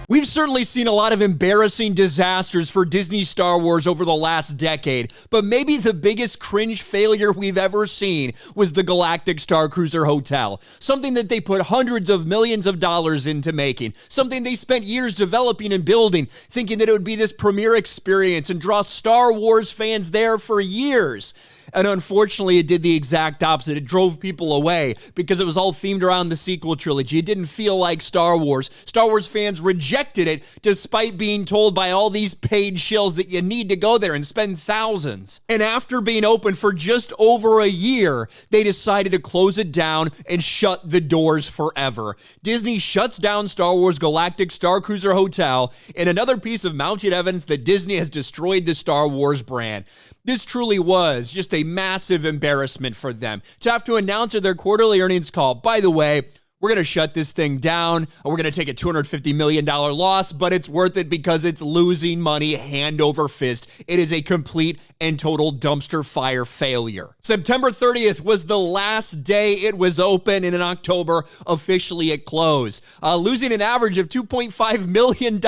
We've certainly seen a lot of embarrassing disasters for Disney Star Wars over the last decade, but maybe the biggest cringe failure we've ever seen was the Galactic Starcruiser Hotel. Something that they put hundreds of millions of dollars into making. Something they spent years developing and building, thinking that it would be this premier experience and draw Star Wars fans there for years. And unfortunately, it did the exact opposite. It drove people away because it was all themed around the sequel trilogy. It didn't feel like Star Wars. Star Wars fans rejected it despite being told by all these paid shills that you need to go there and spend thousands. And after being open for just over a year, they decided to close it down and shut the doors forever. Disney shuts down Star Wars Galactic Starcruiser Hotel in another piece of mounted evidence that Disney has destroyed the Star Wars brand. This truly was just a massive embarrassment for them to have to announce at their quarterly earnings call, by the way, we're going to shut this thing down. We're going to take a $250 million loss, but it's worth it because it's losing money hand over fist. It is a complete and total dumpster fire failure. September 30th was the last day it was open, and in October, officially it closed, losing an average of $2.5 million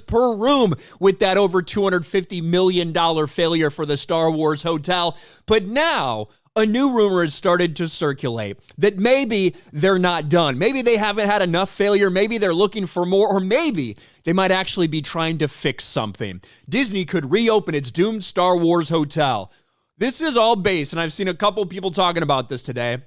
per room with that over $250 million failure for the Star Wars Hotel. But now, a new rumor has started to circulate that maybe they're not done. Maybe they haven't had enough failure. Maybe they're looking for more, or maybe they might actually be trying to fix something. Disney could reopen its doomed Star Wars hotel. This is all based, and I've seen a couple people talking about this today.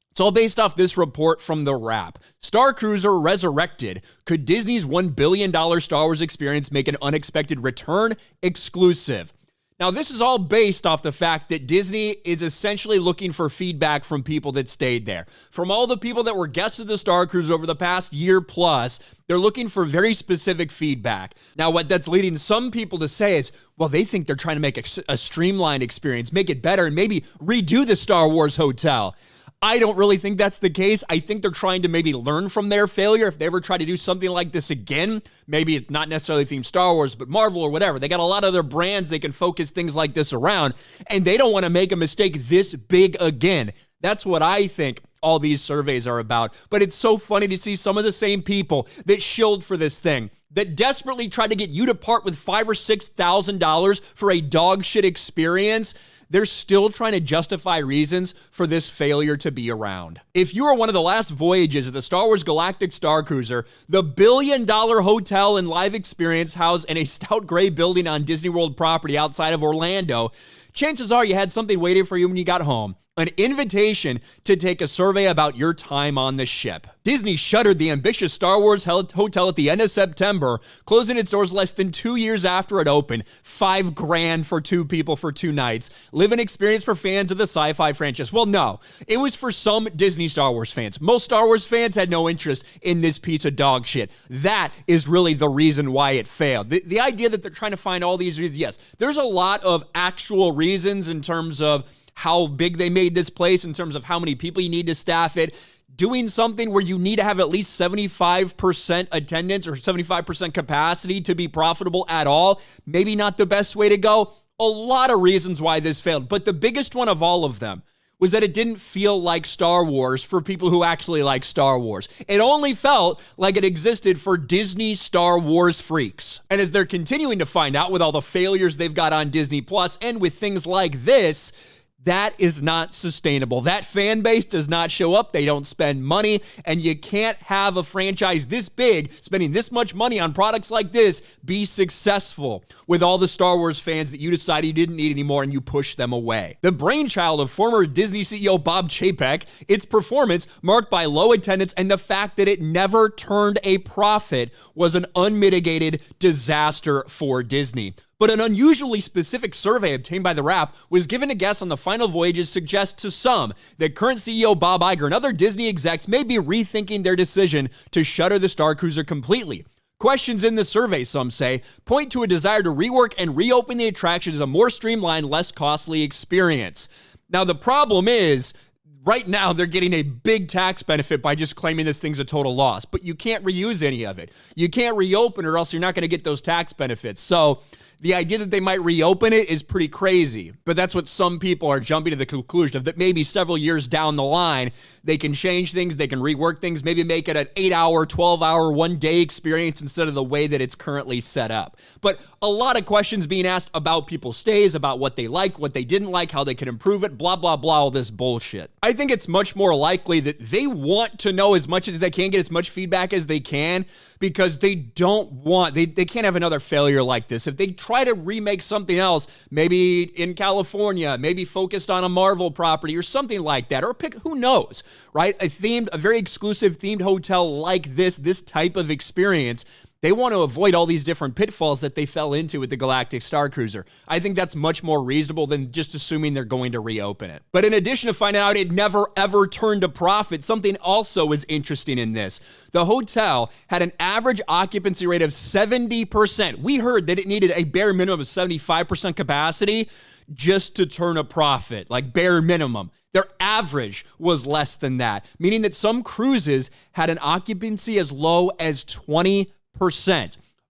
It's all based off this report from The Wrap. Starcruiser resurrected. Could Disney's $1 billion Star Wars experience make an unexpected return? Exclusive. Now, this is all based off the fact that Disney is essentially looking for feedback from people that stayed there. From all the people that were guests of the Starcruiser over the past year plus, they're looking for very specific feedback. Now, what that's leading some people to say is, well, they think they're trying to make a streamlined experience, make it better, and maybe redo the Star Wars hotel. I don't really think that's the case. I think they're trying to maybe learn from their failure. If they ever try to do something like this again, maybe it's not necessarily themed Star Wars, but Marvel or whatever. They got a lot of other brands they can focus things like this around, and they don't want to make a mistake this big again. That's what I think all these surveys are about. But it's so funny to see some of the same people that shilled for this thing, that desperately tried to get you to part with $5,000 or $6,000 for a dog shit experience. They're still trying to justify reasons for this failure to be around. If you are one of the last voyages of the Star Wars Galactic Starcruiser, the billion-dollar hotel and live experience housed in a stout gray building on Disney World property outside of Orlando, chances are you had something waiting for you when you got home. An invitation to take a survey about your time on the ship. Disney shuttered the ambitious Star Wars hotel at the end of September, closing its doors less than 2 years after it opened. $5,000 for two people for 2 nights. Live-in experience for fans of the sci-fi franchise. Well, no, it was for some Disney Star Wars fans. Most Star Wars fans had no interest in this piece of dog shit. That is really the reason why it failed. The idea that they're trying to find all these reasons, yes, there's a lot of actual reasons in terms of how big they made this place, in terms of how many people you need to staff it. Doing something where you need to have at least 75% attendance or 75% capacity to be profitable at all, maybe not the best way to go. A lot of reasons why this failed, but the biggest one of all of them was that it didn't feel like Star Wars for people who actually like Star Wars. It only felt like it existed for Disney Star Wars freaks. And as they're continuing to find out with all the failures they've got on Disney Plus and with things like this, that is not sustainable. That fan base does not show up. They don't spend money, and you can't have a franchise this big, spending this much money on products like this, be successful with all the Star Wars fans that you decided you didn't need anymore and you push them away. The brainchild of former Disney CEO Bob Chapek, its performance marked by low attendance and the fact that it never turned a profit was an unmitigated disaster for Disney. But an unusually specific survey obtained by The Wrap was given to guests on the final voyages suggests to some that current CEO Bob Iger and other Disney execs may be rethinking their decision to shutter the Starcruiser completely. Questions in the survey, some say, point to a desire to rework and reopen the attraction as a more streamlined, less costly experience. Now, the problem is, right now, they're getting a big tax benefit by just claiming this thing's a total loss, but you can't reuse any of it. You can't reopen or else you're not going to get those tax benefits. So The idea that they might reopen it is pretty crazy, but that's what some people are jumping to the conclusion of, that maybe several years down the line, they can change things, they can rework things, maybe make it an 8-hour, 12-hour, one-day experience instead of the way that it's currently set up. But a lot of questions being asked about people's stays, about what they like, what they didn't like, how they could improve it, blah, blah, blah, all this bullshit. I think it's much more likely that they want to know as much as they can, get as much feedback as they can, because they don't want, they can't have another failure like this. If they try to remake something else, maybe in California, maybe focused on a Marvel property or something like that, or pick, who knows, right? A very exclusive themed hotel like this type of experience, they want to avoid all these different pitfalls that they fell into with the Galactic Starcruiser. I think that's much more reasonable than just assuming they're going to reopen it. But in addition to finding out it never ever turned a profit, something also is interesting in this. The hotel had an average occupancy rate of 70%. We heard that it needed a bare minimum of 75% capacity just to turn a profit, like bare minimum. Their average was less than that, meaning that some cruises had an occupancy as low as 20%.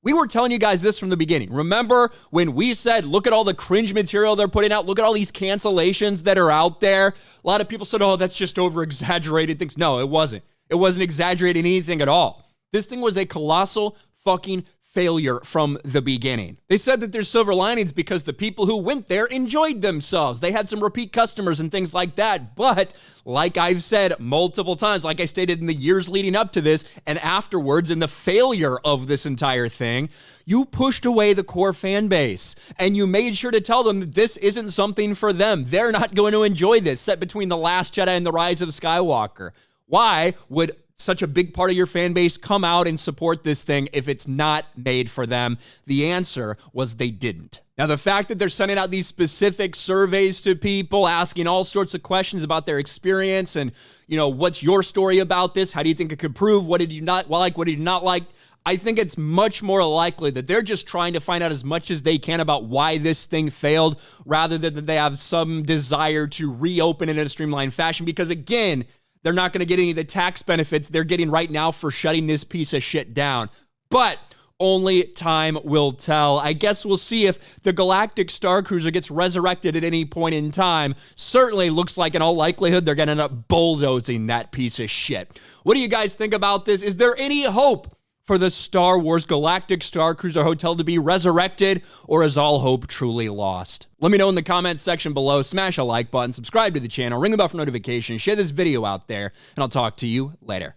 We were telling you guys this from the beginning. Remember when we said, look at all the cringe material they're putting out, look at all these cancellations that are out there? A lot of people said, oh, that's just over-exaggerated things. No, it wasn't. It wasn't exaggerating anything at all. This thing was a colossal fucking failure from the beginning. They said that there's silver linings because the people who went there enjoyed themselves. They had some repeat customers and things like that. But like I've said multiple times, like I stated in the years leading up to this and afterwards in the failure of this entire thing, you pushed away the core fan base and you made sure to tell them that this isn't something for them. They're not going to enjoy this, set between The Last Jedi and The Rise of Skywalker. Why would such a big part of your fan base come out and support this thing if it's not made for them? The answer was they didn't. Now, the fact that they're sending out these specific surveys to people, asking all sorts of questions about their experience and, you know, what's your story about this? How do you think it could improve? What did you not like? What did you not like? I think it's much more likely that they're just trying to find out as much as they can about why this thing failed, rather than that they have some desire to reopen it in a streamlined fashion. Because again, they're not going to get any of the tax benefits they're getting right now for shutting this piece of shit down. But only time will tell. I guess we'll see if the Galactic Starcruiser gets resurrected at any point in time. Certainly looks like in all likelihood they're going to end up bulldozing that piece of shit. What do you guys think about this? Is there any hope for the Star Wars Galactic Starcruiser Hotel to be resurrected, or is all hope truly lost? Let me know in the comments section below. Smash a like button, subscribe to the channel, ring the bell for notifications, share this video out there, and I'll talk to you later.